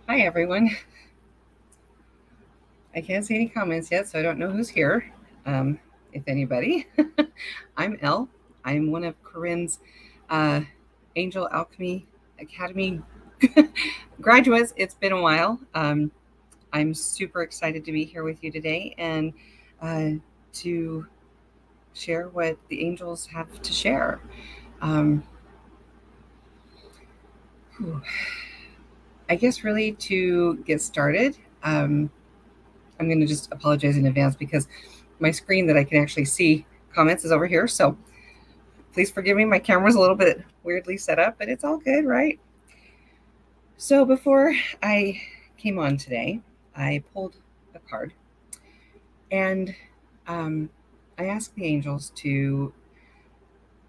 Hi, everyone. I can't see any comments yet, so I don't know who's here, if anybody. I'm Elle. I'm one of Corinne's uh, Angel Alchemy Academy graduates. It's been a while. I'm super excited to be here with you today and to share what the angels have to share. Um, whew. I guess, really, to get started, um, I'm going to just apologize in advance because my screen that I can actually see comments is over here. So please forgive me. My camera's a little bit weirdly set up, but it's all good, right? So before I came on today, I pulled a card and um, I asked the angels to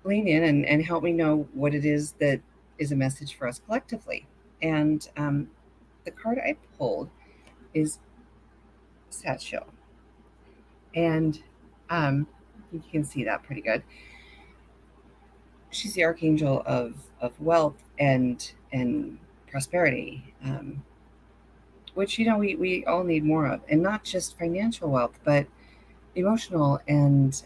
lean in and help me know what it is that is a message for us collectively. And the card I pulled is Satchel. And you can see that pretty good. She's the archangel of wealth and prosperity, which we all need more of, and not just financial wealth, but emotional and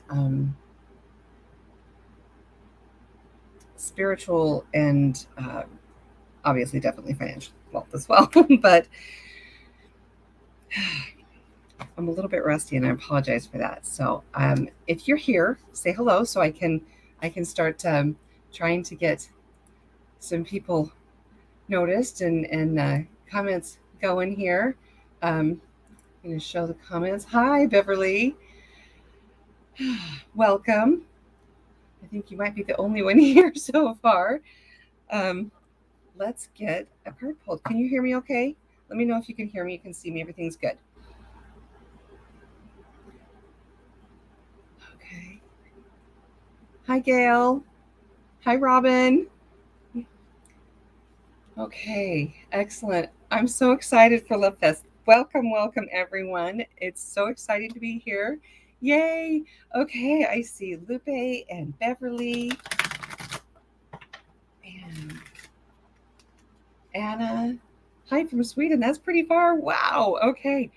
spiritual and obviously definitely financial wealth as well. But I'm a little bit rusty, and I apologize for that. So if you're here, say hello so I can start trying to get some people noticed and comments going here. I'm going to show the comments. Hi, Beverly. Welcome. I think you might be the only one here so far. Um, let's get a card pulled. Can you hear me okay? Let me know if you can hear me. You can see me. Everything's good. Okay. Hi, Gail. Hi, Robin. Okay, excellent. I'm so excited for Love Fest. Welcome, welcome, everyone. It's so exciting to be here. Yay. Okay, I see Lupe and Beverly and Anna. Hi from Sweden. That's pretty far. Wow. Okay.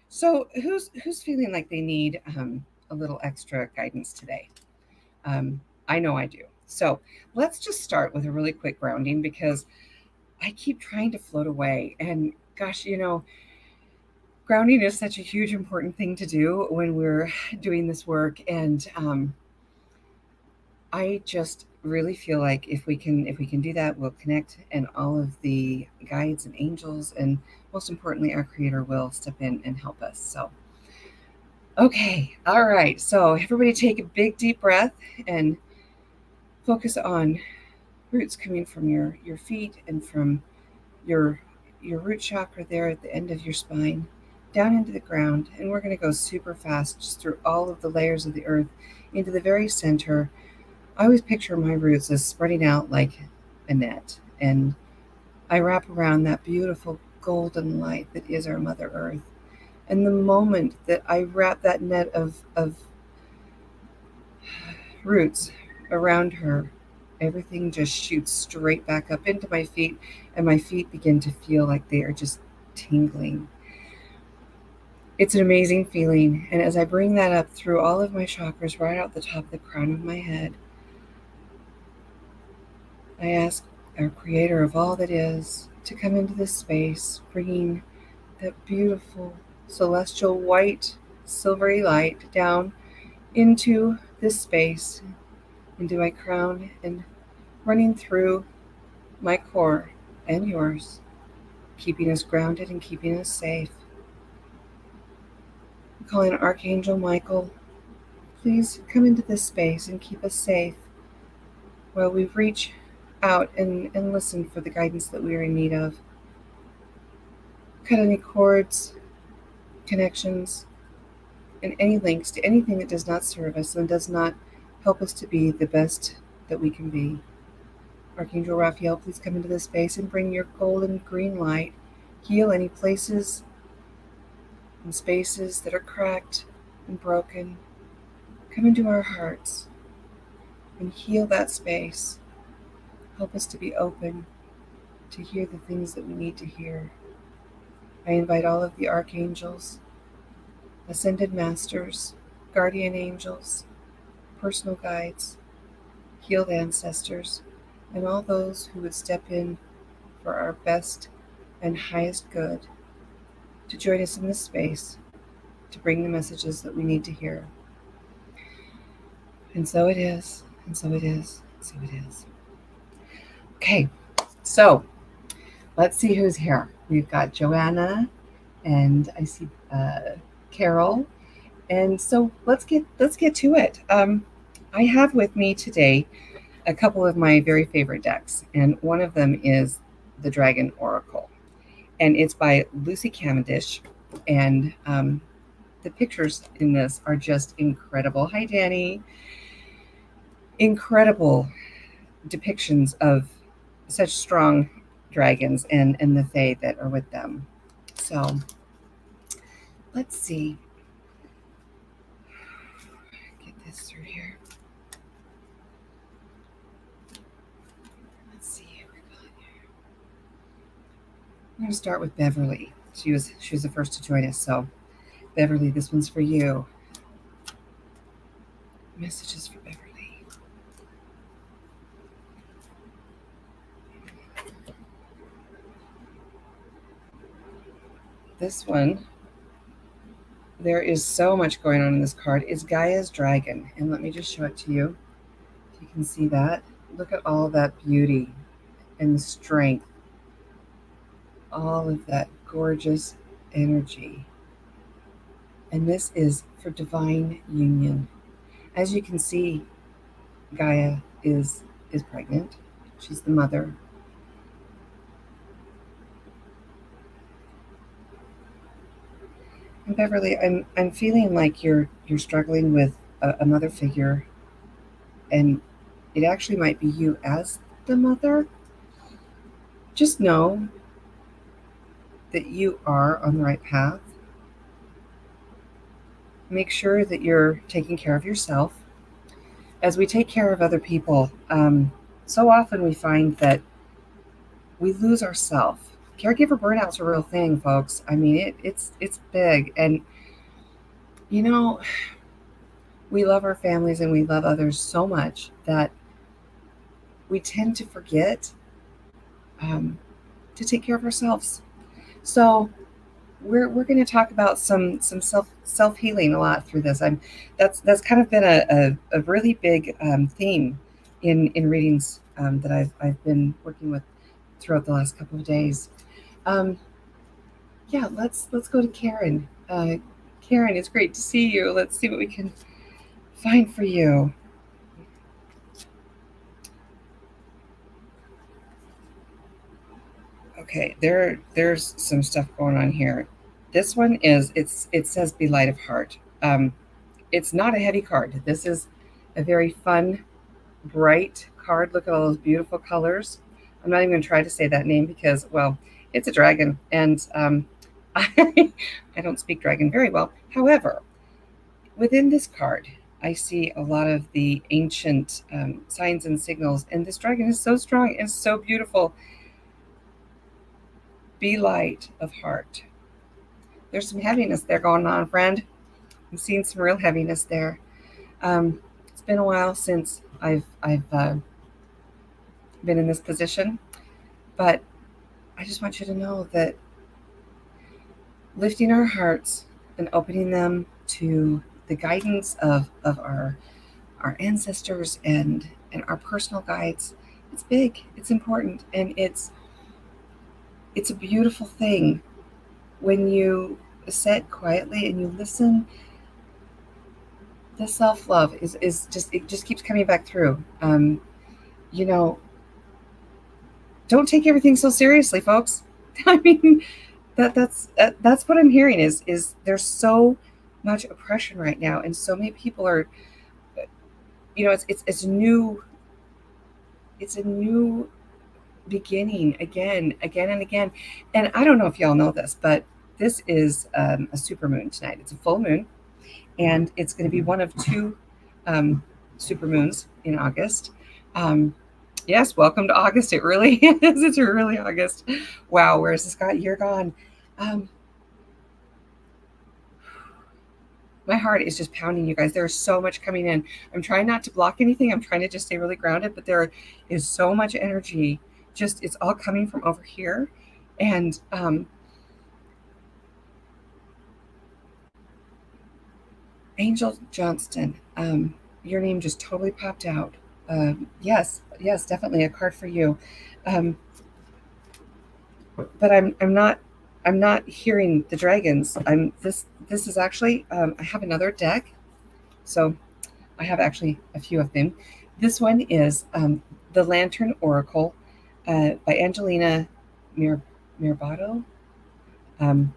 So who's feeling like they need a little extra guidance today? Um, I know I do. So let's just start with a really quick grounding because I keep trying to float away. And gosh, grounding is such a huge important thing to do when we're doing this work. And I just really feel like if we can do that, we'll connect, and all of the guides and angels, and most importantly, our Creator will step in and help us. So, okay, all right. So everybody, take a big deep breath and focus on roots coming from your feet and from your your root chakra there at the end of your spine, down into the ground, and we're going to go super fast just through all of the layers of the earth into the very center. I always picture my roots as spreading out like a net, and I wrap around that beautiful golden light that is our Mother Earth. And the moment that I wrap that net of roots around her, everything just shoots straight back up into my feet, and my feet begin to feel like they are just tingling. It's an amazing feeling. And as I bring that up through all of my chakras, right out the top of the crown of my head, I ask our Creator of all that is to come into this space, bringing that beautiful celestial white, silvery light down into this space, into my crown, and running through my core and yours, keeping us grounded and keeping us safe. I'm calling Archangel Michael. Please come into this space and keep us safe while we reach out and listen for the guidance that we are in need of. Cut any cords, connections, and any links to anything that does not serve us and does not help us to be the best that we can be. Archangel Raphael, please come into this space and bring your golden green light. Heal any places and spaces that are cracked and broken. Come into our hearts and heal that space. Help us to be open to hear the things that we need to hear. I invite all of the archangels, ascended masters, guardian angels, personal guides, healed ancestors, and all those who would step in for our best and highest good to join us in this space to bring the messages that we need to hear. And so it is, and so it is, and so it is. Okay, so let's see who's here. We've got Joanna, and I see Carol, and so let's get to it. I have with me today a couple of my very favorite decks, and one of them is the Dragon Oracle, and it's by Lucy Cavendish, and the pictures in this are just incredible. Hi, Danny. Incredible depictions of such strong dragons and the fae that are with them. So let's see. Get this through here. Let's see who we got here. I'm going to start with Beverly. She was the first to join us. So Beverly, this one's for you. Messages for Beverly. This one, there is so much going on in this card, is Gaia's Dragon. And let me just show it to you. If you can see that. Look at all that beauty and strength. All of that gorgeous energy. And this is for divine union. As you can see, Gaia is pregnant. She's the mother. And Beverly, I'm feeling like you're struggling with a mother figure, and it actually might be you as the mother. Just know that you are on the right path. Make sure that you're taking care of yourself. As we take care of other people, so often we find that we lose ourselves. Caregiver burnout's a real thing, folks. I mean, it's big, and you know, we love our families and we love others so much that we tend to forget to take care of ourselves. So we're going to talk about some self healing a lot through this. That's kind of been a really big theme in readings that I've been working with throughout the last couple of days. Yeah, let's go to Karen. Karen, it's great to see you. Let's see what we can find for you. Okay, there's some stuff going on here. This one it says be light of heart. It's not a heavy card. This is a very fun, bright card. Look at all those beautiful colors. I'm not even going to try to say that name because, well, it's a dragon, and I don't speak dragon very well. However, within this card, I see a lot of the ancient signs and signals, and this dragon is so strong and so beautiful. Be light of heart. There's some heaviness there going on, friend. I'm seeing some real heaviness there. It's been a while since I've been in this position, but I just want you to know that lifting our hearts and opening them to the guidance of our ancestors and our personal guides, it's big, it's important, and it's a beautiful thing when you sit quietly and you listen. The self-love is just, it just keeps coming back through. You know, don't take everything so seriously, folks. I mean, that's what I'm hearing is there's so much oppression right now, and so many people are, you know, it's a new beginning again and again. And I don't know if y'all know this, but this is a supermoon tonight. It's a full moon, and it's going to be one of two supermoons in August. Yes, welcome to August. It really is. It's really August. Wow, where's this year gone? Um, my heart is just pounding, you guys. There's so much coming in. I'm trying not to block anything. I'm trying to just stay really grounded, but there is so much energy. Just it's all coming from over here, and Angel Johnston, your name just totally popped out. Yes, yes, definitely a card for you. Um, but I'm not hearing the dragons. This is actually I have another deck, so I have actually a few of them. This one is the Lantern Oracle by Angelina Mir Mirbato. Um,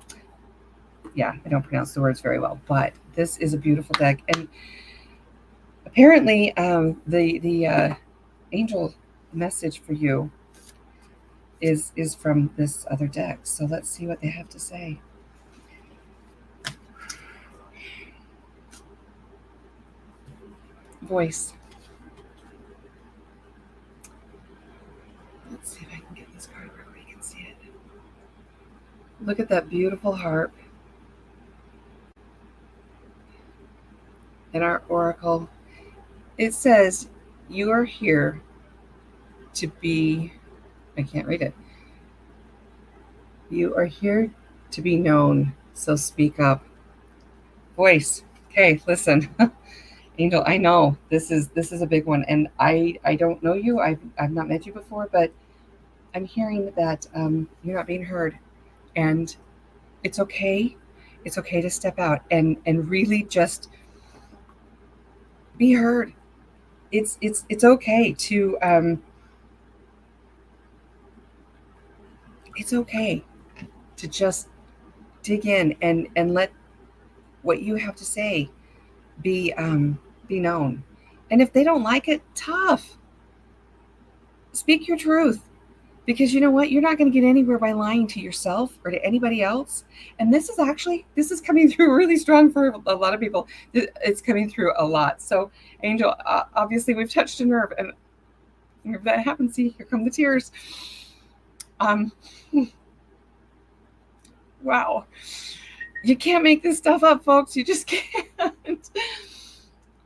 yeah, I don't pronounce the words very well, but this is a beautiful deck, and apparently the angel message for you is from this other deck. So let's see what they have to say. Voice. Let's see if I can get this card where we can see it. Look at that beautiful harp. In our oracle, it says, "You are here to be," I can't read it. "You are here to be known, so speak up." Voice. Okay, listen. Angel, I know this is a big one, and I don't know you. I've not met you before, but I'm hearing that you're not being heard, and it's okay. It's okay to step out and really just be heard. It's okay to it's okay to just dig in and let what you have to say be known. And if they don't like it, tough. Speak your truth. Because you know what? You're not going to get anywhere by lying to yourself or to anybody else. And this is coming through really strong for a lot of people. It's coming through a lot. So, Angel, obviously we've touched a nerve, and if that happens, see, here come the tears. Um, wow, you can't make this stuff up, folks. You just can't.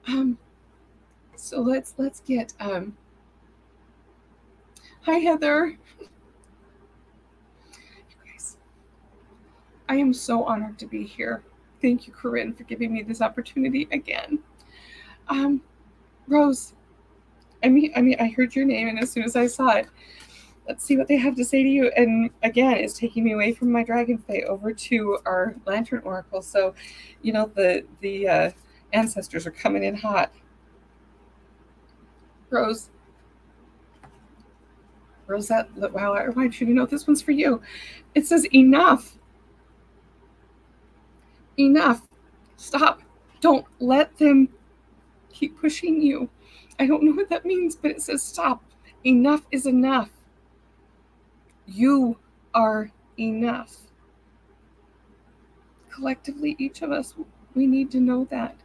Um, so let's get. Hi, Heather. I am so honored to be here. Thank you, Corinne, for giving me this opportunity again. Um, Rose, I heard your name, and as soon as I saw it, let's see what they have to say to you. And again, it's taking me away from my Dragon Fae over to our Lantern Oracle. So, you know, the ancestors are coming in hot. Rose, Rosette, wow, I want you to know this one's for you. It says enough. Enough. Stop. Don't let them keep pushing you. I don't know what that means, but it says stop. Enough is enough. You are enough. Collectively, each of us, we need to know that.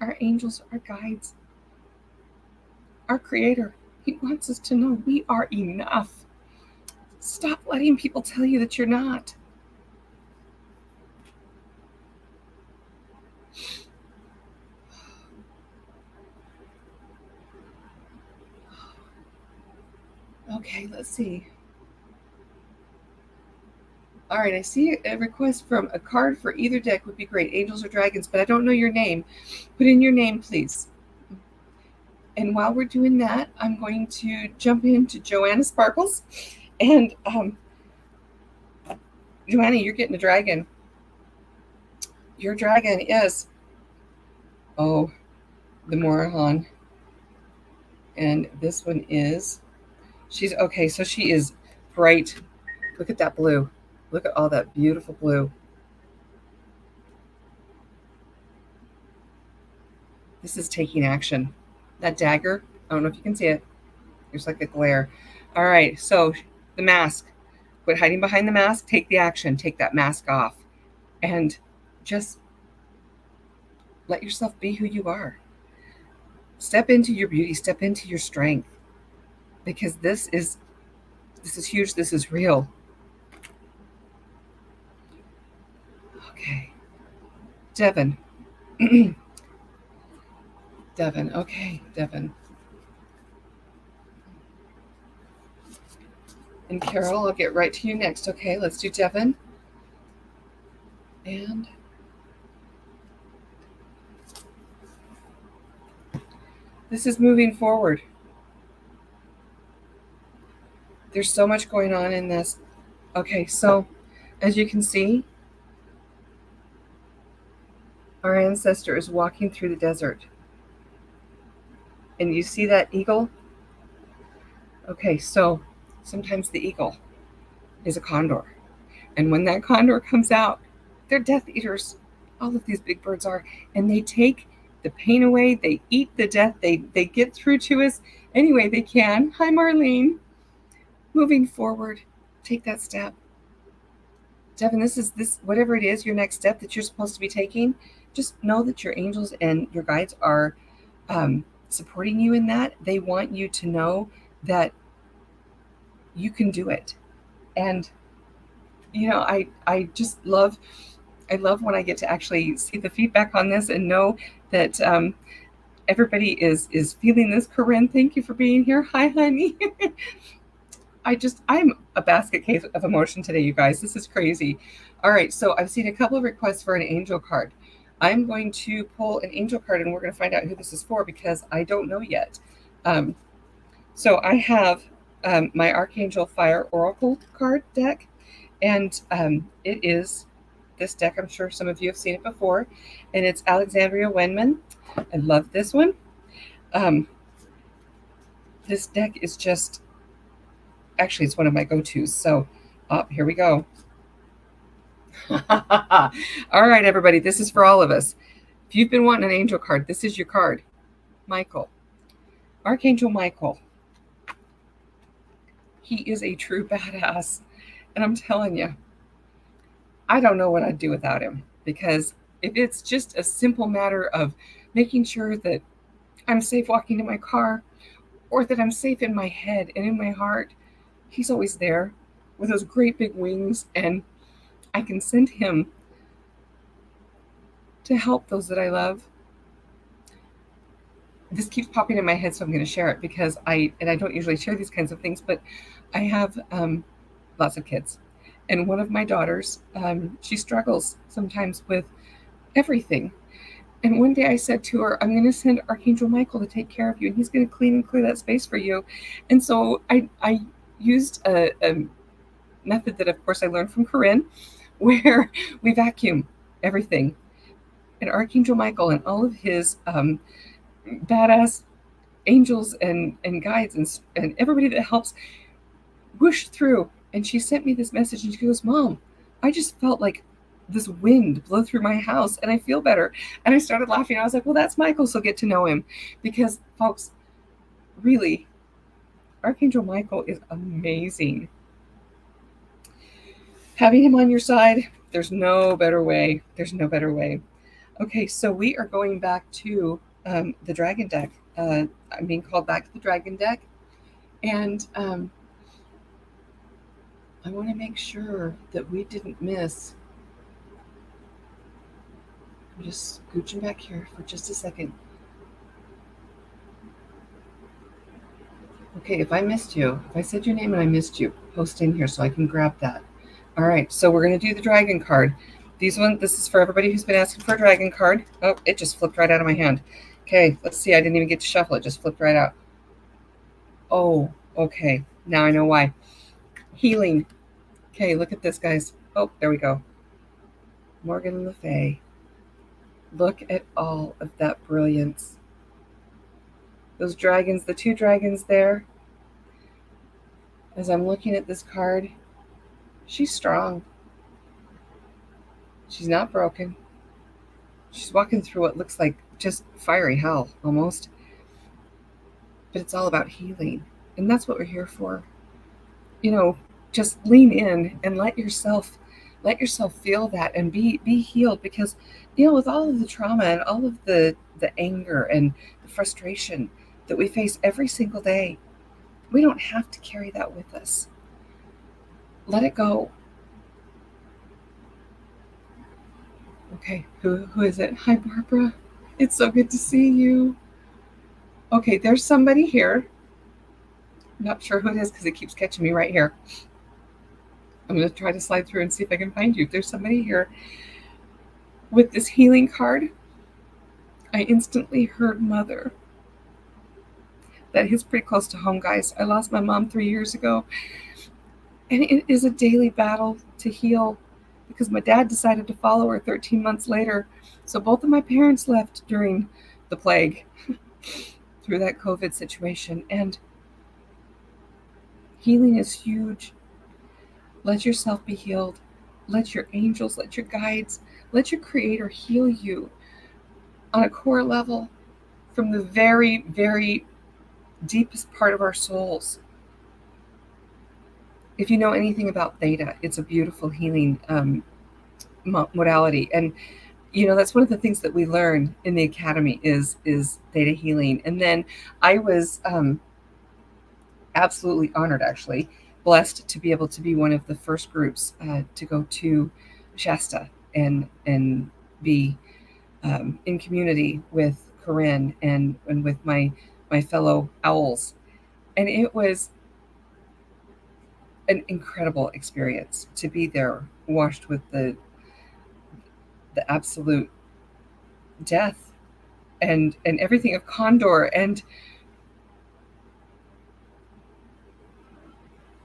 Our angels, our guides, our creator, he wants us to know we are enough. Stop letting people tell you that you're not. Okay, let's see. All right, I see a request from a card for either deck would be great, angels or dragons, but I don't know your name. Put in your name, please. And while we're doing that, I'm going to jump into Joanna Sparkles. And Joanna, you're getting a dragon. Your dragon is, oh, the Morahan. And this one is, she's, okay, so she is bright. Look at that blue. Look at all that beautiful blue. This is taking action. That dagger, I don't know if you can see it. There's like a glare. All right, so the mask. Quit hiding behind the mask. Take the action. Take that mask off. And just let yourself be who you are. Step into your beauty. Step into your strength. Because this is huge. This is real. Devin. Devin. Okay, Devin. And Carol, I'll get right to you next. Okay, let's do Devin. And this is moving forward. There's so much going on in this. Okay, so as you can see, our ancestor is walking through the desert. And you see that eagle? Okay, so sometimes the eagle is a condor. And when that condor comes out, they're death eaters. All of these big birds are. And they take the pain away. They eat the death. They get through to us any way they can. Hi, Marlene. Moving forward, take that step. Devin, this whatever it is, your next step that you're supposed to be taking, just know that your angels and your guides are supporting you in that. They want you to know that you can do it. And I just love when I get to actually see the feedback on this and know that everybody is feeling this. Corinne, thank you for being here. Hi, honey. I'm a basket case of emotion today, you guys. This is crazy. All right, so I've seen a couple of requests for an angel card. I'm going to pull an angel card and we're going to find out who this is for because I don't know yet. So I have my Archangel Fire Oracle card deck, and it is this deck. I'm sure some of you have seen it before, and it's Alexandria Wenman. I love this one. This deck is just, actually, it's one of my go-tos. So here we go. All right, everybody, this is for all of us. If you've been wanting an angel card, this is your card. Michael, Archangel Michael. He is a true badass. And I'm telling you, I don't know what I'd do without him, because if it's just a simple matter of making sure that I'm safe walking to my car, or that I'm safe in my head and in my heart, he's always there with those great big wings, and I can send him to help those that I love. This keeps popping in my head, so I'm going to share it because I don't usually share these kinds of things, but I have lots of kids. And one of my daughters, she struggles sometimes with everything. And one day I said to her, I'm going to send Archangel Michael to take care of you, and he's going to clean and clear that space for you. And so I used a method that, of course, I learned from Corinne, where we vacuum everything. And Archangel Michael and all of his badass angels and guides and everybody that helps whoosh through. And she sent me this message, and she goes, Mom, I just felt like this wind blow through my house and I feel better. And I started laughing. I was like, well, that's Michael, so get to know him. Because, folks, really, Archangel Michael is amazing. Having him on your side, there's no better way. There's no better way. Okay, so we are going back to the Dragon deck. I'm being called back to the Dragon deck. And I want to make sure that we didn't miss. I'm just scooching back here for just a second. Okay, if I missed you, if I said your name and I missed you, post in here so I can grab that. All right, so we're going to do the Dragon card. This is for everybody who's been asking for a Dragon card. Oh, it just flipped right out of my hand. Okay, let's see. I didn't even get to shuffle. It just flipped right out. Oh, okay. Now I know why. Healing. Okay, look at this, guys. Oh, there we go. Morgan Le Fay. Look at all of that brilliance. Those dragons, the two dragons there. As I'm looking at this card, she's strong. She's not broken. She's walking through what looks like just fiery hell, almost. But it's all about healing. And that's what we're here for. Just lean in and let yourself feel that and be healed, because with all of the trauma and all of the anger and the frustration that we face every single day, we don't have to carry that with us. Let it go. Okay, who is it? Hi, Barbara. It's so good to see you. Okay, there's somebody here. I'm not sure who it is because it keeps catching me right here. I'm going to try to slide through and see if I can find you. If there's somebody here with this healing card, I instantly heard mother. That hits pretty close to home, guys. I lost my mom 3 years ago, and it is a daily battle to heal because my dad decided to follow her 13 months later. So both of my parents left during the plague through that COVID situation, and healing is huge. Let yourself be healed. Let your angels, let your guides, let your creator heal you on a core level from the very, very deepest part of our souls. If you know anything about Theta, it's a beautiful healing modality, and that's one of the things that we learn in the academy is Theta healing. And then I was absolutely honored, actually blessed, to be able to be one of the first groups to go to Shasta and be in community with Corinne and with my fellow owls, and it was an incredible experience to be there, washed with the absolute death and everything of Condor. And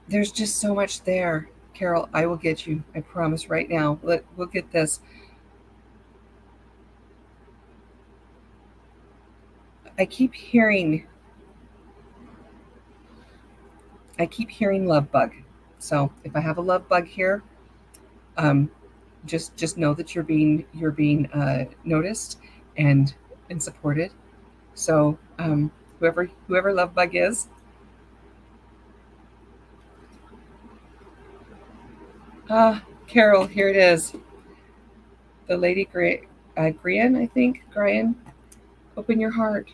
there's just so much there. Carol, I will get you. I promise right now. We'll get this. I keep hearing love bug. So if I have a love bug here, um, just know that you're being noticed and supported. So whoever love bug is, Carol, here it is. The Lady Grian, I think. Grian, open your heart.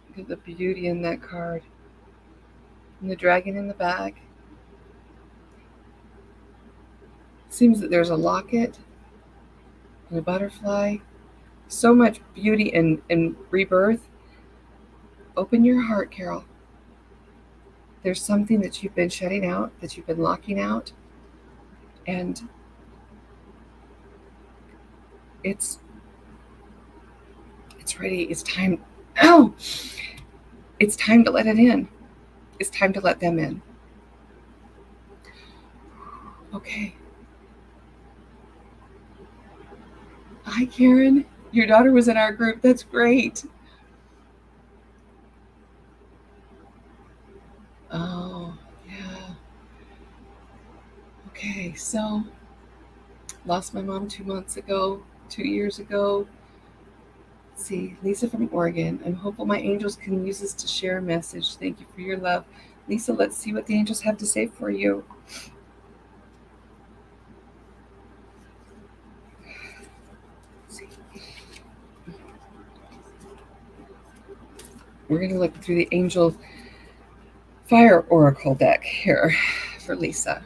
Look at the beauty in that card. And the dragon in the back. Seems that there's a locket and a butterfly. So much beauty and rebirth. Open your heart, Carol. There's something that you've been shutting out, that you've been locking out, and it's ready. It's time. Oh, it's time to let it in. It's time to let them in. Okay. Hi, Karen. Your daughter was in our group. That's great. Oh, yeah. Okay, so lost my mom 2 months ago, 2 years ago. Let's see, Lisa from Oregon. I'm hopeful my angels can use this to share a message. Thank you for your love. Lisa, let's see what the angels have to say for you. We're going to look through the angel fire oracle deck here for Lisa.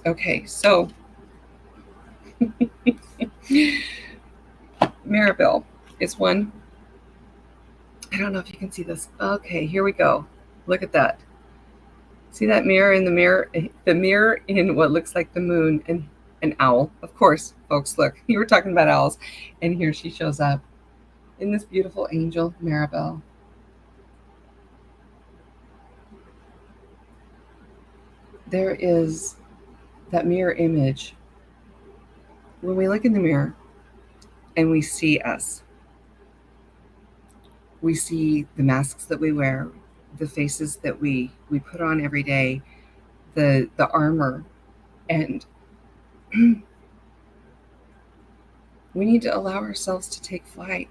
Okay, so Maribel is one. I don't know if you can see this. Okay, here we go. Look at that. See that mirror in the mirror in what looks like the moon and an owl. Of course, folks, look, you were talking about owls. And here she shows up in this beautiful angel, Maribel. There is that mirror image. When we look in the mirror and we see us, we see the masks that we wear, the faces that we put on every day, the armor, and we need to allow ourselves to take fly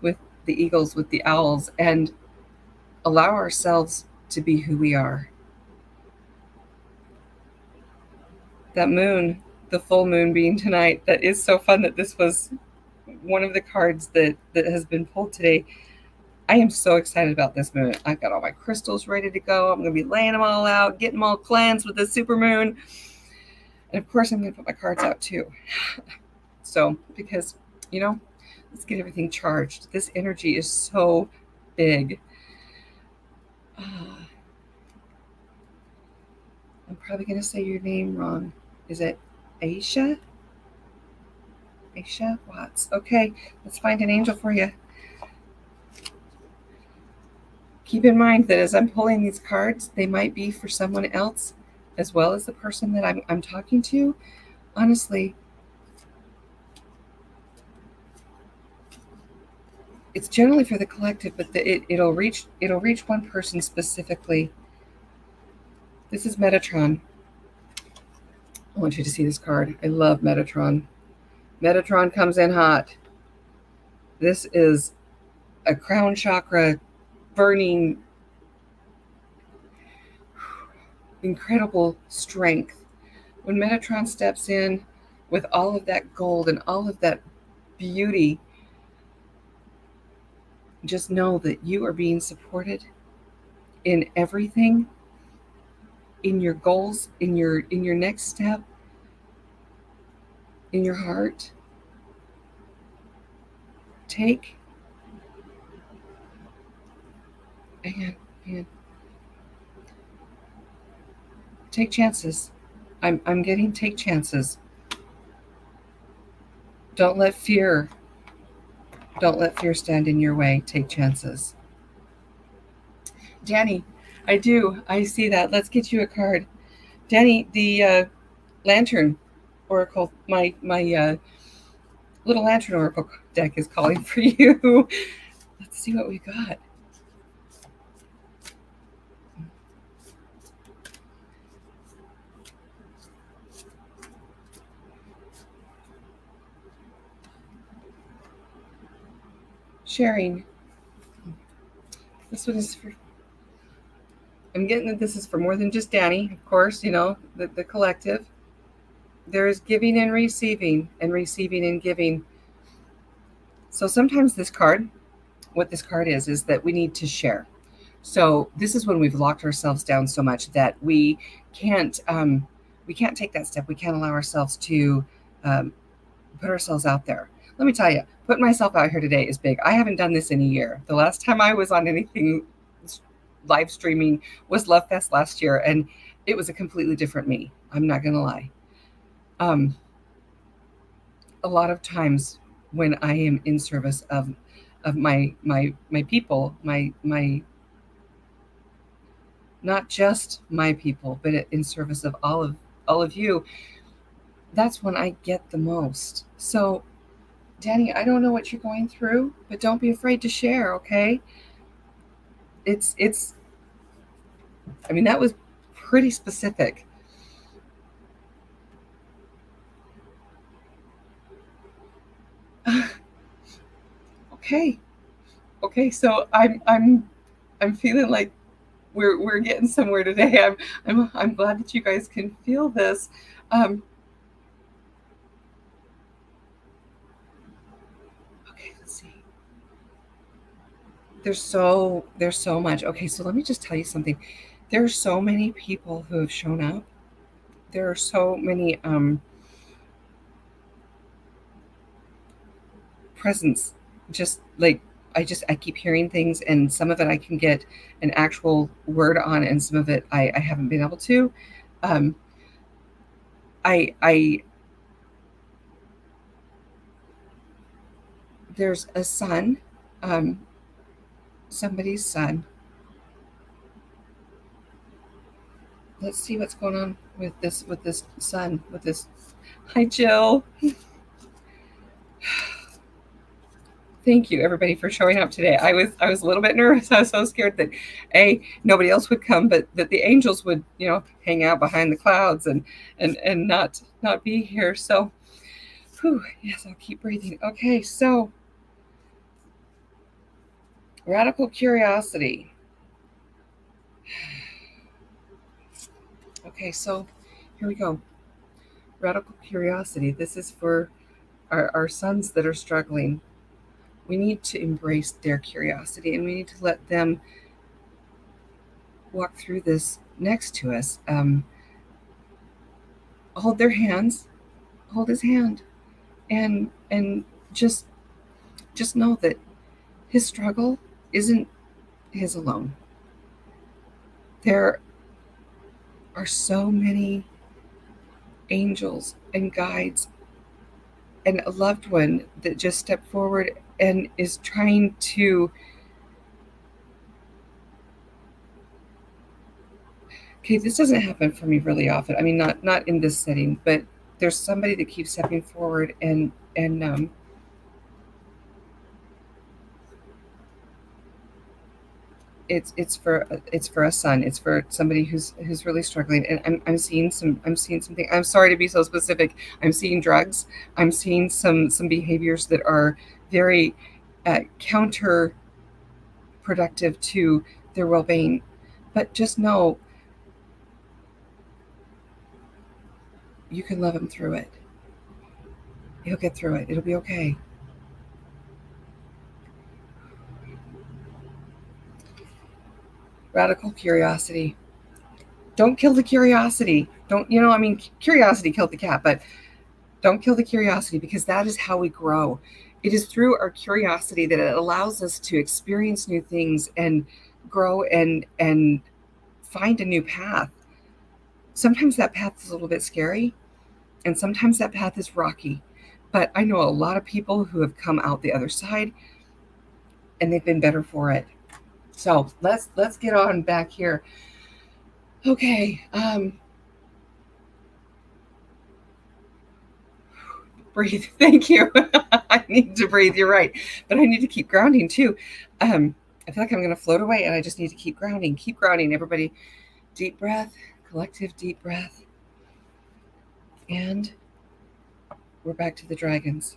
with the eagles, with the owls, and allow ourselves to be who we are. That moon, the full moon being tonight, that is so fun that this was one of the cards that has been pulled today. I am so excited about this moon. I've got all my crystals ready to go. I'm going to be laying them all out, getting them all cleansed with the super moon. And of course, I'm going to put my cards out too. So, because, let's get everything charged. This energy is so big. I'm probably going to say your name wrong. Is it Aisha? Aisha Watts. Okay, let's find an angel for you. Keep in mind that as I'm pulling these cards, they might be for someone else as well as the person that I'm talking to. Honestly, it's generally for the collective, but it'll reach one person specifically. This is Metatron. I want you to see this card. I love Metatron. Metatron comes in hot. This is a crown chakra burning, incredible strength. When Metatron steps in with all of that gold and all of that beauty, just know that you are being supported in everything, in your goals, in your next step, in your heart. Take and take chances. I'm getting take chances. Don't let fear stand in your way. Take chances. Danny, I see that. Let's get you a card. Danny, the lantern oracle, my little lantern oracle deck is calling for you. Let's see what we got. Sharing. This one is for. I'm getting that this is for more than just Danny, of course, the collective. There is giving and receiving and giving. So sometimes what this card is that we need to share. So this is when we've locked ourselves down so much that we can't take that step. We can't allow ourselves to put ourselves out there. Let me tell you, putting myself out here today is big. I haven't done this in a year. The last time I was on anything live streaming was Love Fest last year, and it was a completely different me. I'm not gonna lie. A lot of times when I am in service of my people, my not just my people, but in service of all of you, that's when I get the most. So, Danny, I don't know what you're going through, but don't be afraid to share, okay? It's I mean, that was pretty specific. Okay. Okay, so I'm feeling like we're getting somewhere today. I'm glad that you guys can feel this. Okay, let's see. There's so much. Okay, so let me just tell you something. There are so many people who have shown up. There are so many presence. Just like I keep hearing things, and some of it I can get an actual word on, and some of it I haven't been able to. um I There's a son, um somebody's son. Let's see what's going on with this son, with this. Hi, Jill. Thank you, everybody, for showing up today. I was a little bit nervous. I was so scared that nobody else would come, but that the angels would hang out behind the clouds and not be here. So, yes, I'll keep breathing. Okay, so radical curiosity. Okay, so here we go. Radical curiosity. This is for our sons that are struggling. we need to embrace their curiosity, and we need to let them walk through this next to us. Hold their hands, hold his hand, and just know that his struggle isn't his alone. There are so many angels and guides and a loved one that just stepped forward and is trying to. Okay, this doesn't happen for me really often. I mean, not in this setting, but there's somebody that keeps stepping forward and it's for a son. It's for somebody who's really struggling. And I'm seeing something. I'm sorry to be so specific. I'm seeing drugs. I'm seeing some behaviors that are very counterproductive to their well-being. But just know you can love him through it. He'll get through it. It'll be okay. Radical curiosity. Don't kill the curiosity. Don't, I mean, curiosity killed the cat, but don't kill the curiosity, because that is how we grow. It is through our curiosity that it allows us to experience new things and grow and find a new path. Sometimes that path is a little bit scary, and sometimes that path is rocky. But I know a lot of people who have come out the other side, and they've been better for it. So let's get on back here. Okay. Breathe. Thank you. I need to breathe. You're right. But I need to keep grounding too. I feel like I'm going to float away, and I just need to keep grounding. Keep grounding, everybody. Deep breath, collective deep breath. And we're back to the dragons.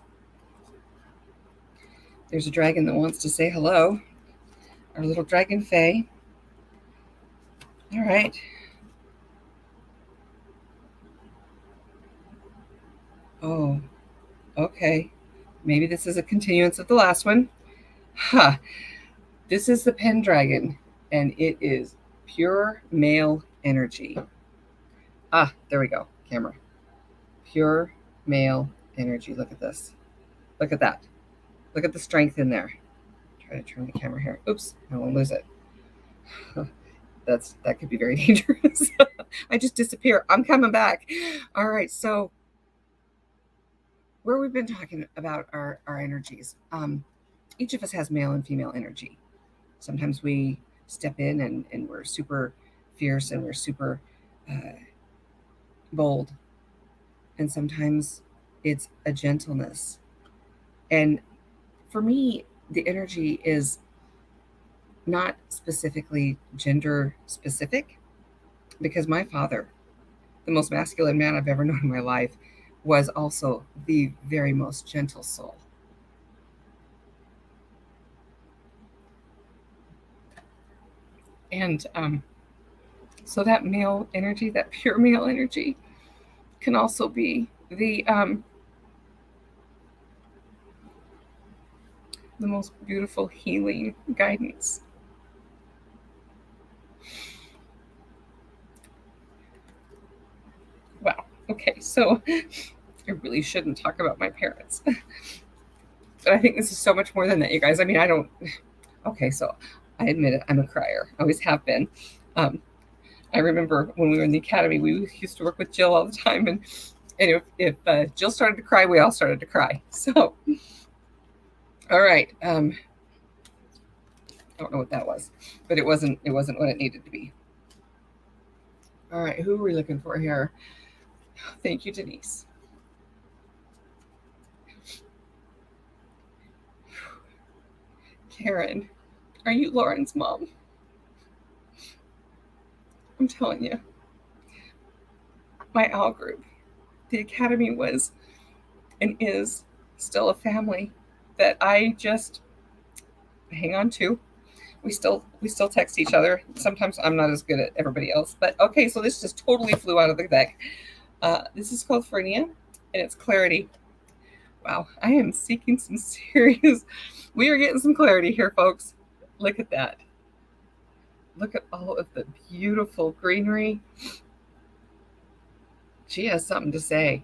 There's a dragon that wants to say hello. Our little dragon Faye. All right. Oh, okay. Maybe this is a continuance of the last one. Huh. This is the Pendragon, and it is pure male energy. Ah, there we go. Camera. Pure male energy. Look at this. Look at that. Look at the strength in there. Try to turn the camera here. Oops, I won't lose it. That could be very dangerous. I just disappear. I'm coming back. All right, so where we've been talking about our energies. Each of us has male and female energy. Sometimes we step in and we're super fierce and we're super bold. And sometimes it's a gentleness. And for me, the energy is not specifically gender specific, because my father, the most masculine man I've ever known in my life, was also the very most gentle soul. And so that male energy, that pure male energy, can also be the most beautiful healing guidance. Wow. Okay, so I really shouldn't talk about my parents. But I think this is so much more than that, you guys. I mean, I don't. Okay, so I admit it, I'm a crier. I always have been. I remember when we were in the academy, we used to work with Jill all the time, and if Jill started to cry, we all started to cry. So, all right. I don't know what that was, but it wasn't what it needed to be. All right, who are we looking for here? Thank you, Denise. Karen, are you Lauren's mom? I'm telling you, my OWL group, the academy was and is still a family that I just hang on to. We still text each other. Sometimes I'm not as good at everybody else, but okay. So this just totally flew out of the deck. This is called Fernia, and it's clarity. Wow, I am seeking some serious. We are getting some clarity here, folks. Look at that. Look at all of the beautiful greenery. She has something to say.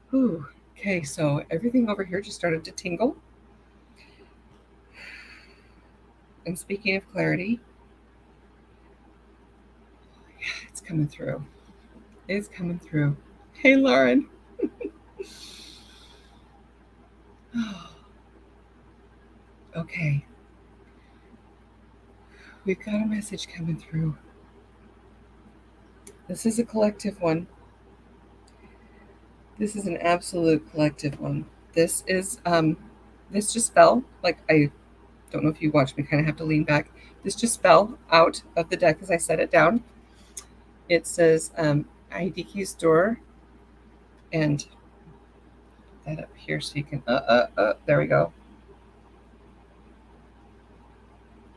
Whew. Okay, so everything over here just started to tingle. And speaking of clarity, it's coming through. It's coming through. Hey, Lauren. Okay, we've got a message coming through. This is a collective one. This is an absolute collective one. This just fell. Like, I don't know if you watched me kind of have to lean back. This just fell out of the deck as I set it down. It says IDQ store, and that up here so you can, there we go.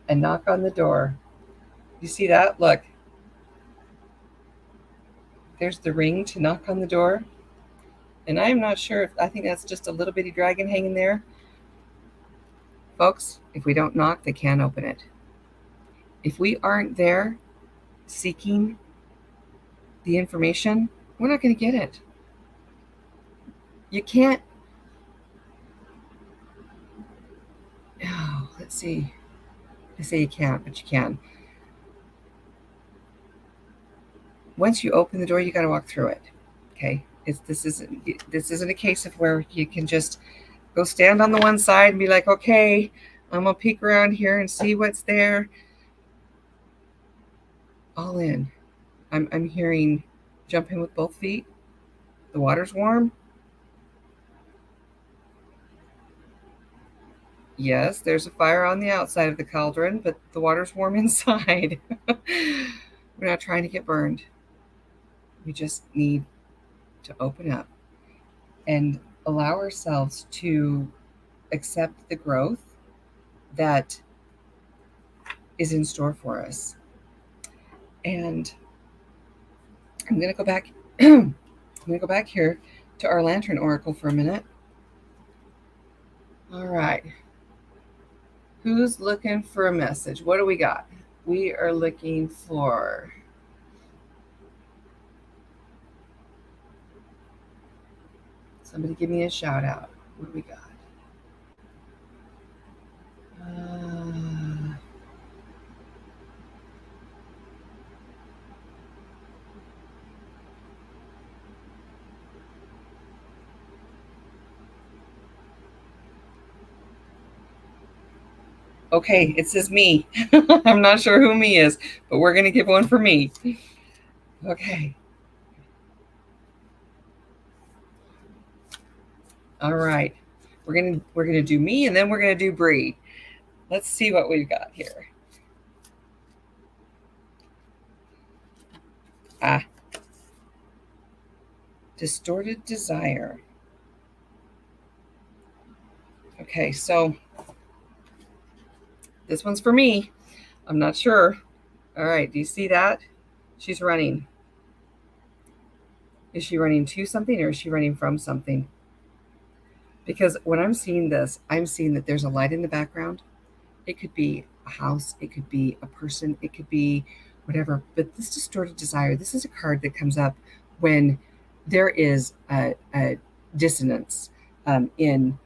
And knock on the door. You see that? Look. There's the ring to knock on the door. And I'm not sure if, I think that's just a little bitty dragon hanging there. Folks, if we don't knock, they can't open it. If we aren't there seeking the information, we're not going to get it. You can't. Oh, let's see. I say you can't, but you can. Once you open the door, you got to walk through it. Okay. This isn't a case of where you can just go stand on the one side and be like, okay, I'm gonna peek around here and see what's there. All in. I'm hearing jump in with both feet. The water's warm. Yes, there's a fire on the outside of the cauldron, but the water's warm inside. We're not trying to get burned. We just need to open up and allow ourselves to accept the growth that is in store for us. And I'm going to go back I'm going to go back here to our lantern oracle for a minute. All right. Who's looking for a message? What do we got? We are looking for somebody give me a shout out. What do we got? Okay, it says me. I'm not sure who me is, but we're going to give one for me. Okay. All right. We're gonna do me, and then we're gonna do Bree. Let's see what we've got here. Distorted desire. Okay, so this one's for me. I'm not sure. All right, do you see that? She's running. Is she running to something or is she running from something? Because when I'm seeing this, I'm seeing that there's a light in the background. It could be a house, it could be a person, it could be whatever. But this distorted desire, this is a card that comes up when there is a dissonance in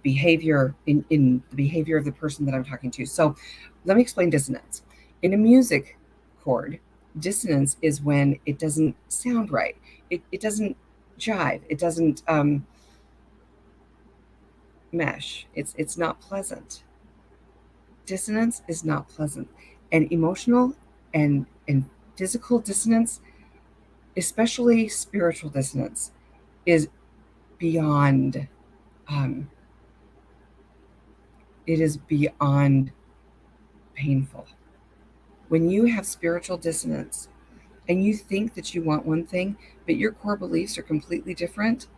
behavior, in the behavior of the person that I'm talking to. So let me explain dissonance. In a music chord, dissonance is when it doesn't sound right. It doesn't jive. It doesn't mesh. It's not pleasant. Dissonance is not pleasant. And emotional and physical dissonance, especially spiritual dissonance, is beyond it is beyond painful. When you have spiritual dissonance and you think that you want one thing, but your core beliefs are completely different,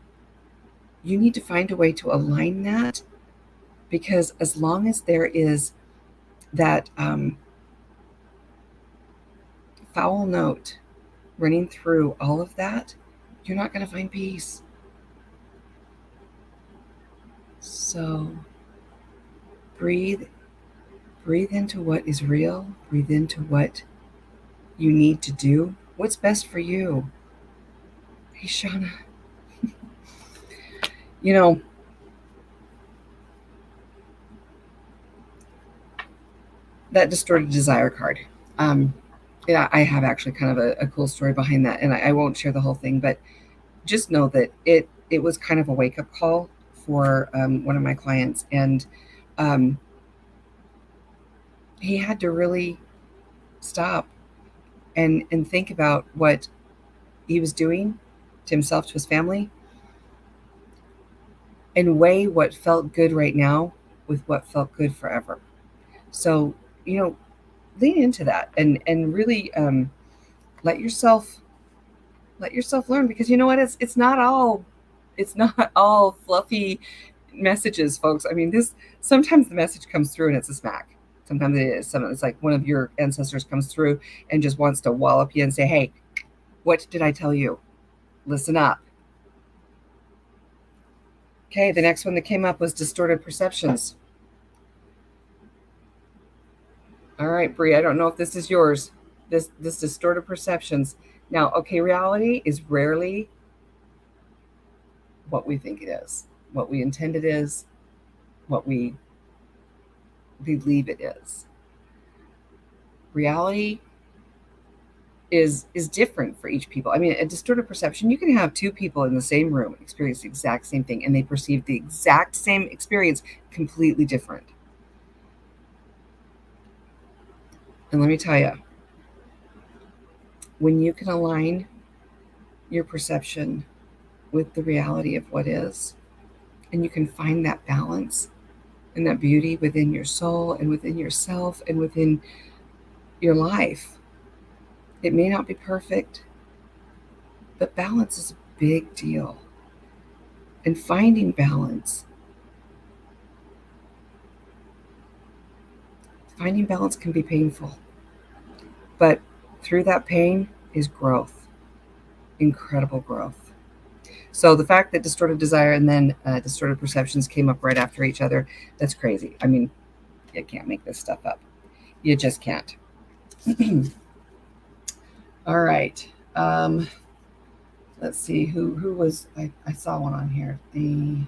you need to find a way to align that, because as long as there is that foul note running through all of that, you're not going to find peace. So breathe into what is real, breathe into what you need to do, what's best for you. Hey, Shauna, you know, that distorted desire card. Um, yeah, I have actually kind of a cool story behind that, and I won't share the whole thing, but just know that it was kind of a wake up call for one of my clients, and um, he had to really stop and think about what he was doing to himself, to his family, and weigh what felt good right now with what felt good forever. So, lean into that and really let yourself learn, because you know what, it's not all fluffy messages, folks. I mean, this sometimes the message comes through and it's a smack. Sometimes it is. Sometimes it's like one of your ancestors comes through and just wants to wallop you and say, "Hey, what did I tell you? Listen up." Okay, the next one that came up was distorted perceptions. All right, Bree, I don't know if this is yours. This distorted perceptions. Now, okay, reality is rarely what we think it is, what we intend it is, what we believe it is. Reality is different for each people. I mean, a distorted perception, you can have two people in the same room experience the exact same thing and they perceive the exact same experience completely different. And let me tell you, when you can align your perception with the reality of what is, and you can find that balance and that beauty within your soul and within yourself and within your life, it may not be perfect, but balance is a big deal. And finding balance can be painful, but through that pain is growth, incredible growth. So the fact that distorted desire and then distorted perceptions came up right after each other, that's crazy. I mean, you can't make this stuff up. You just can't. All right. Um, let's see who was I saw one on here. The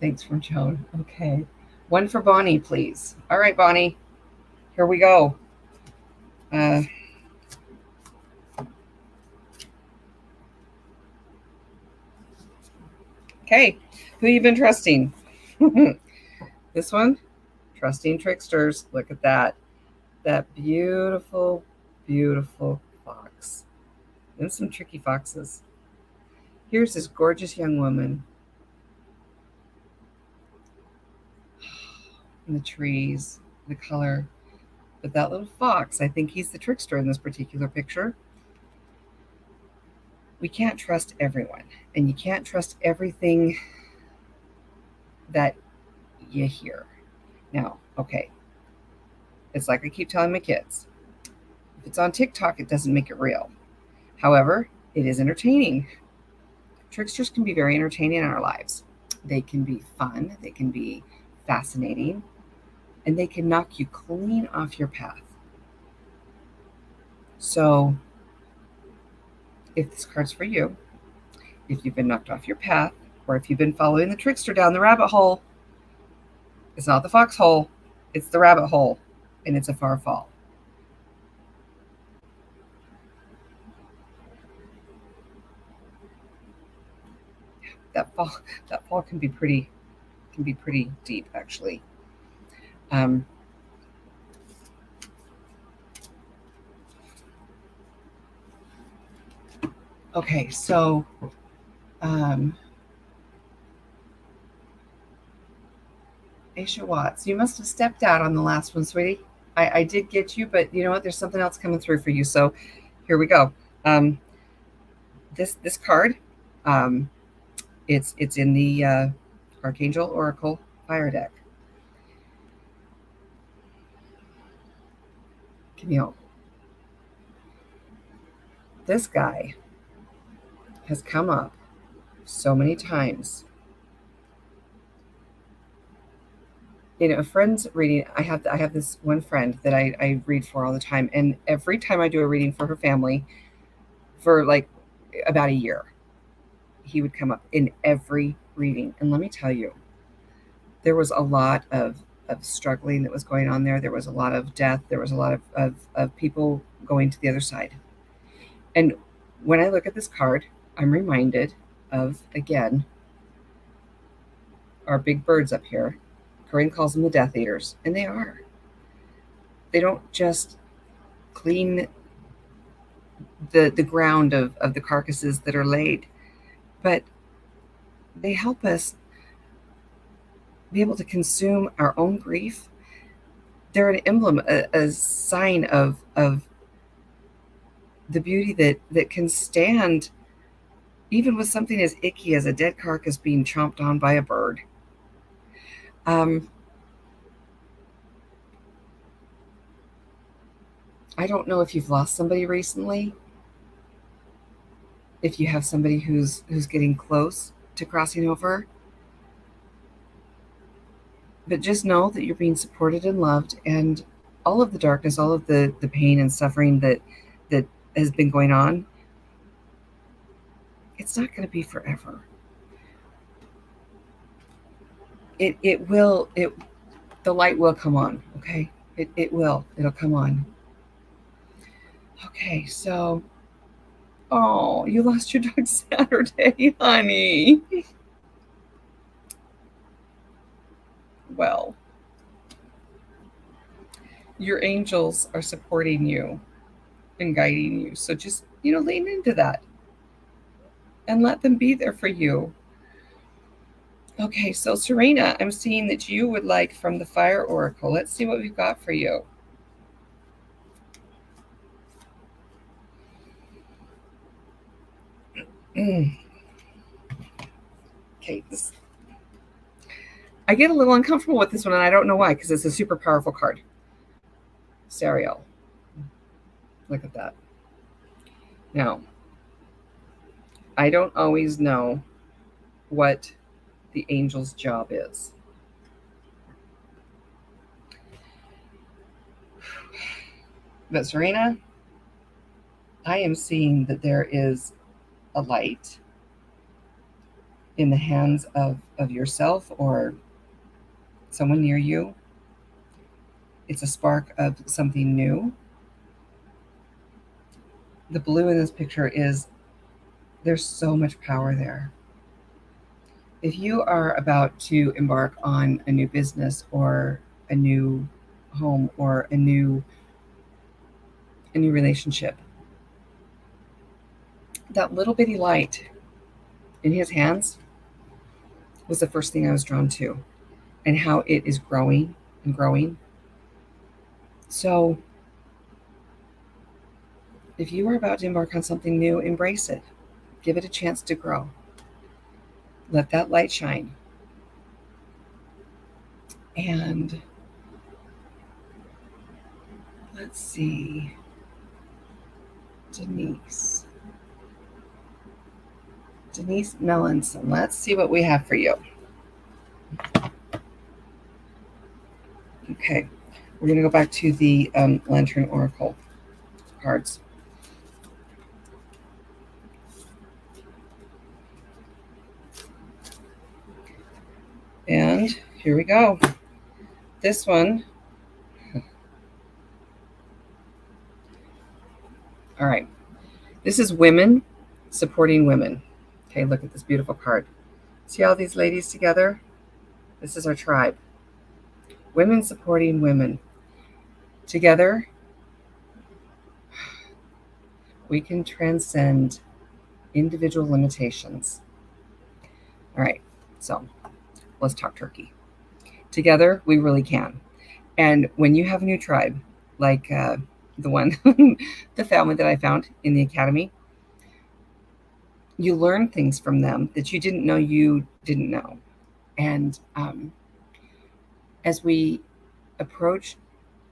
Thanks from Joan. Okay. One for Bonnie, please. All right, Bonnie. Here we go. Uh, okay. Who you been trusting? This one? Trusting tricksters. Look at that. That beautiful, beautiful fox. And some tricky foxes. Here's this gorgeous young woman in the trees, the color. But that little fox, I think he's the trickster in this particular picture. We can't trust everyone, and you can't trust everything that you hear. Now, okay, it's like I keep telling my kids, if it's on TikTok, it doesn't make it real. However, it is entertaining. Tricksters can be very entertaining in our lives. They can be fun, they can be fascinating, and they can knock you clean off your path. So, if this card's for you, if you've been knocked off your path, or if you've been following the trickster down the rabbit hole, it's not the foxhole, it's the rabbit hole, and it's a far fall. That fall can be pretty deep, actually. Um, okay, so um, Aisha Watts, you must have stepped out on the last one, sweetie. I did get you, but you know what? There's something else coming through for you. So here we go. Um, this card, um, it's in the Archangel Oracle Fire deck. Camille, this guy has come up so many times. A friend's reading. I have this one friend that I read for all the time, and every time I do a reading for her family for like about a year, he would come up in every reading. And let me tell you, there was a lot of struggling that was going on there. There was a lot of death. There was a lot of people going to the other side. And when I look at this card, I'm reminded of, again, our big birds up here. Corinne calls them the Death Eaters, and they are. They don't just clean the ground of the carcasses that are laid, but they help us be able to consume our own grief. They're an emblem, a sign of the beauty that can stand even with something as icky as a dead carcass being chomped on by a bird. I don't know if you've lost somebody recently, if you have somebody who's getting close to crossing over, but just know that you're being supported and loved, and all of the darkness, all of the pain and suffering that has been going on, it's not going to be forever. It will, the light will come on. Okay, it'll come on. Okay, so, oh, you lost your dog Saturday, honey. Well, your angels are supporting you and guiding you. So just, lean into that and let them be there for you. Okay, so Serena, I'm seeing that you would like from the Fire Oracle. Let's see what we've got for you. Okay, I get a little uncomfortable with this one, and I don't know why, because it's a super powerful card. Serial. Look at that. Now, I don't always know what the angel's job is. But Serena, I am seeing that there is a light in the hands of yourself or someone near you. It's a spark of something new. The blue in this picture is, there's so much power there. If you are about to embark on a new business or a new home or a new relationship, that little bitty light in his hands was the first thing I was drawn to, and how it is growing and growing. So if you are about to embark on something new, embrace it. Give it a chance to grow. Let that light shine. And let's see. Denise Melanson. Let's see what we have for you. Okay, we're going to go back to the Lantern Oracle cards. And here we go. This one. All right. This is women supporting women. Okay, look at this beautiful card. See all these ladies together? This is our tribe. Women supporting women. Together, we can transcend individual limitations. All right, so let's talk turkey. Together, we really can. And when you have a new tribe, like the one, the family that I found in the academy, you learn things from them that you didn't know you didn't know. And as we approach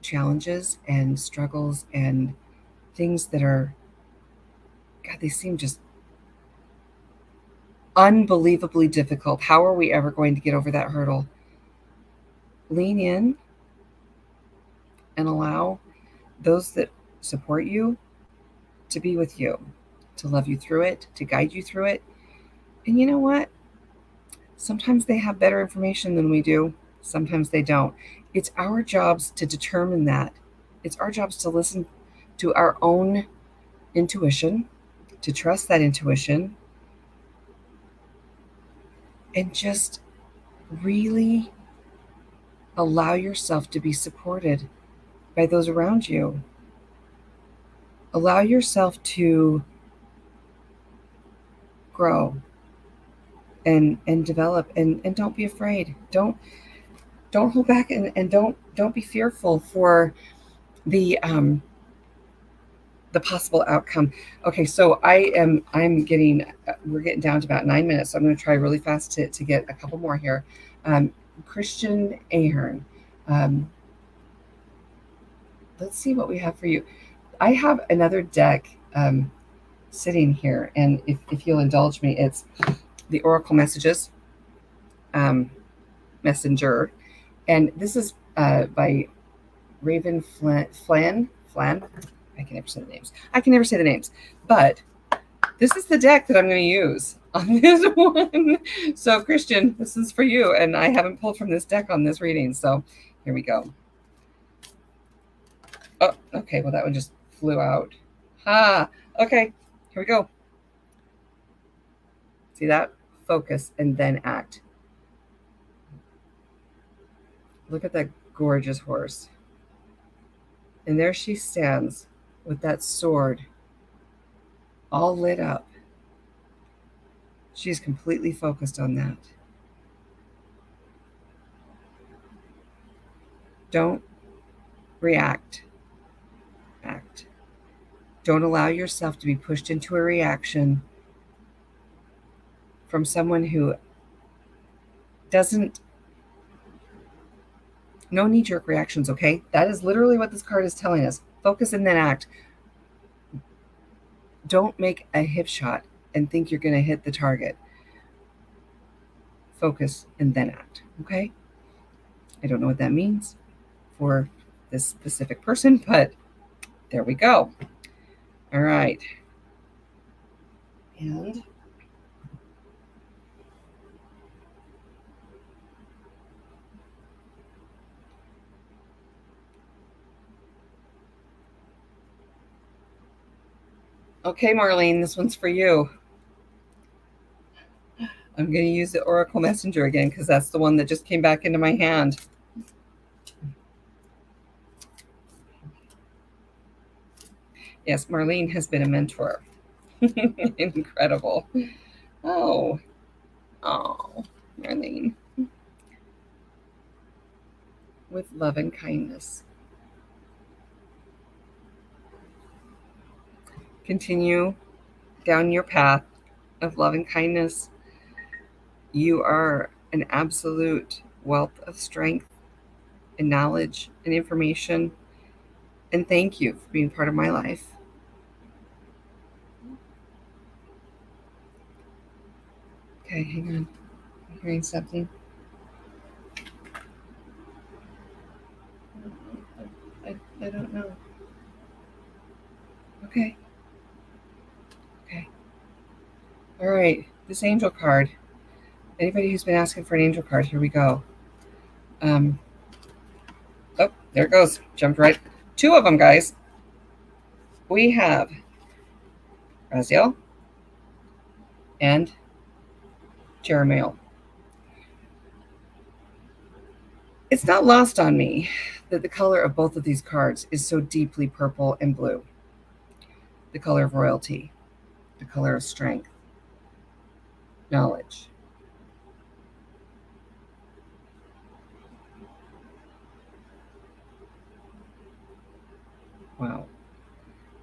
challenges and struggles and things that are, God, they seem just unbelievably difficult. How are we ever going to get over that hurdle? Lean in and allow those that support you to be with you, to love you through it, to guide you through it. And you know what? Sometimes they have better information than we do, sometimes they don't. It's our jobs to determine that. It's our jobs to listen to our own intuition, to trust that intuition, and just really allow yourself to be supported by those around you. Allow yourself to grow and develop, and don't be afraid. Don't hold back, and don't be fearful for the possible outcome. Okay, so we're getting down to about 9 minutes, so I'm going to try really fast to get a couple more here. Christian Ahern, um, let's see what we have for you. I have another deck sitting here, and if you'll indulge me, it's the Oracle Messages Messenger, and this is by Raven Flan. I can never say the names. But this is the deck that I'm going to use on this one. So, Christian, this is for you, and I haven't pulled from this deck on this reading. So, here we go. Oh, okay. Well, that one just flew out. Okay. Here we go. See that? Focus and then act. Look at that gorgeous horse. And there she stands with that sword all lit up. She's completely focused on that. Don't react. Act. Don't allow yourself to be pushed into a reaction from someone who doesn't. No knee-jerk reactions, okay? That is literally what this card is telling us. Focus and then act. Don't make a hip shot and think you're going to hit the target. Focus and then act, okay? I don't know what that means for this specific person, but there we go. All right. And okay, Marlene, this one's for you. I'm going to use the Oracle Messenger again because that's the one that just came back into my hand. Yes, Marlene has been a mentor. Incredible. Oh, Marlene. With love and kindness. Continue down your path of love and kindness. You are an absolute wealth of strength and knowledge and information. And thank you for being part of my life. Okay, hang on. I'm hearing something. I don't know. Okay. All right. This angel card. Anybody who's been asking for an angel card, here we go. Oh, there it goes. Jumped right. 2 of them, guys. We have Raziel and Jeremiel. It's not lost on me that the color of both of these cards is so deeply purple and blue. The color of royalty, the color of strength, knowledge. Wow.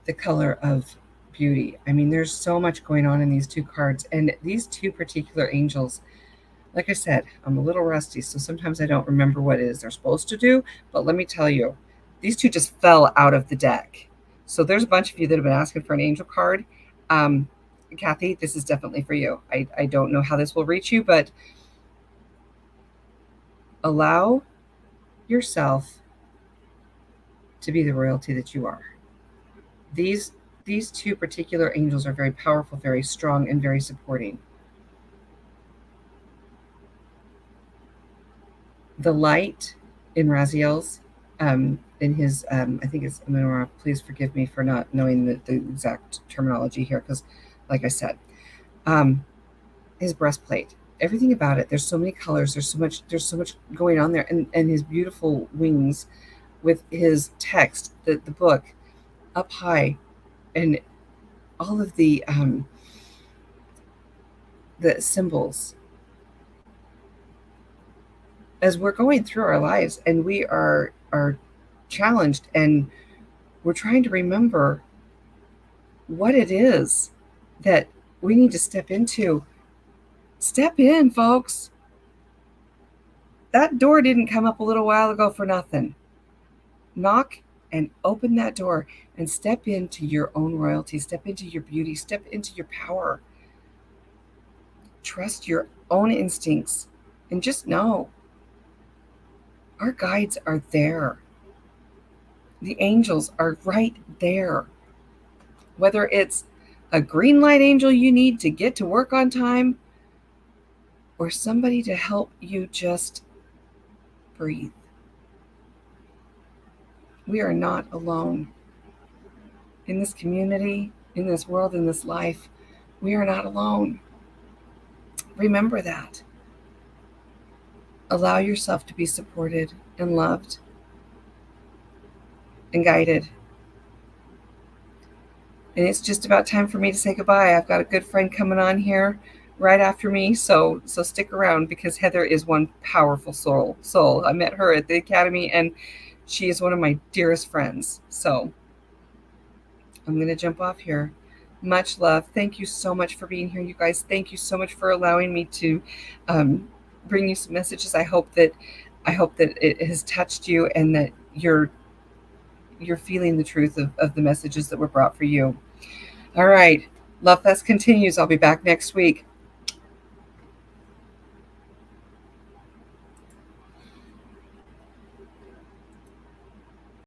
The color of beauty. I mean, there's so much going on in these 2 cards. And these 2 particular angels, like I said, I'm a little rusty, so sometimes I don't remember what it is they're supposed to do. But let me tell you, these 2 just fell out of the deck. So there's a bunch of you that have been asking for an angel card. Kathy, this is definitely for you. I don't know how this will reach you, but allow yourself to be the royalty that you are. These these two particular angels are very powerful, very strong, and very supporting. The light in Raziel's, in his, I think it's menorah. Please forgive me for not knowing the exact terminology here, because, like I said, um, his breastplate, everything about it. There's so many colors. There's so much going on there, and his beautiful wings, with his text, the book up high, and all of the symbols. As we're going through our lives, and we are challenged, and we're trying to remember what it is that we need to step into. Step in, folks. That door didn't come up a little while ago for nothing. Knock and open that door and step into your own royalty, step into your beauty, step into your power. Trust your own instincts, and just know our guides are there. The angels are right there. Whether it's a green light angel you need to get to work on time, or somebody to help you just breathe. We are not alone. In this community, in this world, in this life, we are not alone. Remember that. Allow yourself to be supported and loved and guided. And it's just about time for me to say goodbye. I've got a good friend coming on here right after me, so stick around, because Heather is one powerful soul. I met her at the academy, and she is one of my dearest friends. So I'm going to jump off here. Much love. Thank you so much for being here, you guys. Thank you so much for allowing me to bring you some messages. I hope that it has touched you, and that you're feeling the truth of the messages that were brought for you. All right. Love Fest continues. I'll be back next week.